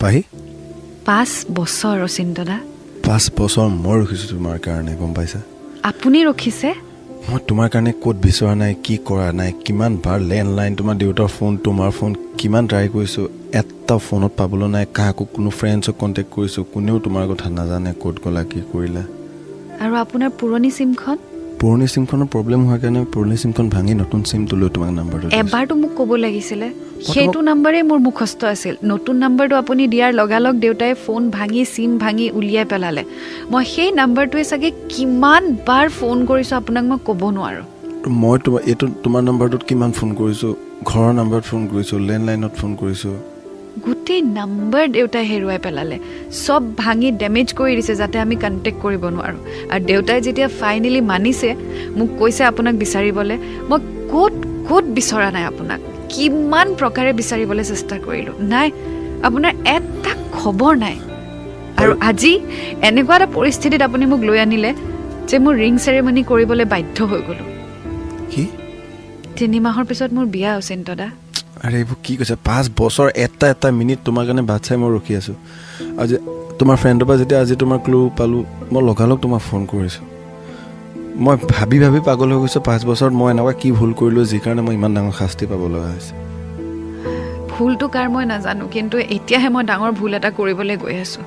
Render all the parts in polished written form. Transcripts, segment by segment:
পাহি 5 বছৰ ৰচিন্তদা 5 বছৰ মই ৰখিছোঁ তোমাৰ কাৰণে গম পাইছা আপুনি ৰখিছে মই তোমাৰ কাৰণে ক'ত বিচৰা নাই কি কৰা নাই কিমান বাৰ লেণ্ডলাইন তোমাৰ দেউতাৰ ফোন তোমাৰ ফোন কিমান ট্ৰাই কৰিছোঁ এটা ফোনত পাবলৈ নাই কাকো কোনো ফ্ৰেণ্ডছক কণ্টেক্ট কৰিছোঁ কোনেও তোমাৰ কথা নাজানে ক'ত গ'লা কি কৰিলা আৰু আপোনাৰ পুৰণি সিমখন পুৰণি সিমখনৰ প্ৰব্লেম হোৱাৰ কাৰণে পুৰণি সিমখন ভাঙি নতুন সিমটো লৈ তোমাক নাম্বাৰটো এবাৰটো মোক ক'ব লাগিছিলে সেইটো নাম্বাৰে মোৰ মুখস্থ আছিল নতুন নাম্বাৰটো আপুনি দিয়াৰ লগালগ দেউতাই ফোন ভাঙি সিম ভাঙি উলিয়াই পেলালে মই সেই নাম্বাৰটোৱে চাগে কিমান বাৰ ফোন কৰিছোঁ আপোনাক মই ক'ব নোৱাৰো মই এইটো তোমাৰ নাম্বাৰটোত কিমান ফোন কৰিছোঁ ঘৰৰ নাম্বাৰত ফোন কৰিছোঁ লেণ্ডলাইনত ফোন কৰিছোঁ গোটেই নাম্বাৰ দেউতাই হেৰুৱাই পেলালে সব ভাঙি ডেমেজ কৰি দিছে যাতে আমি কণ্টেক্ট কৰিব নোৱাৰো আৰু দেউতাই যেতিয়া ফাইনেলি মানিছে মোক কৈছে আপোনাক বিচাৰিবলৈ মই ক'ত বিচৰা নাই আপোনাক কিমান প্ৰকাৰে বিচাৰিবলৈ চেষ্টা কৰিলোঁ নাই আপোনাৰ এটা খবৰ নাই আৰু আজি এনেকুৱা এটা পৰিস্থিতিত আপুনি মোক লৈ আনিলে যে মোৰ ৰিং চেৰেমনি কৰিবলৈ বাধ্য হৈ গ'লোঁ কি 3 মাহৰ পিছত মোৰ বিয়া অচিন্তদা আৰে এইবোৰ কি কৈছে 5 বছৰ এটা মিনিট তোমাৰ কাৰণে বাট চাই মই ৰখি আছোঁ আজি তোমাৰ ফ্ৰেণ্ডৰ পৰা যেতিয়া আজি তোমাৰ ক্লু পালোঁ মই লগালগ তোমাক ফোন কৰিছোঁ মই ভাবি পাগল হৈ গৈছোঁ 5 বছৰত মই এনেকুৱা কি ভুল কৰিলোঁ যি কাৰণে মই ইমান ডাঙৰ শাস্তি পাব লগা হৈছে ভুলটো কাৰ মই নাজানো কিন্তু এতিয়াহে মই ডাঙৰ ভুল এটা কৰিবলৈ গৈ আছোঁ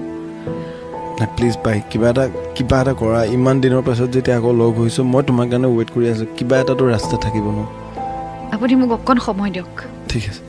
প্লিজ বাই কিবা এটা কৰা ইমান দিনৰ পাছত যেতিয়া আকৌ লগ হৈছোঁ মই তোমাৰ কাৰণে ৱেইট কৰি আছোঁ কিবা এটাতো ৰাস্তা থাকিব ন আপুনি মোক অকণ সময় দিয়ক ঠিক আছে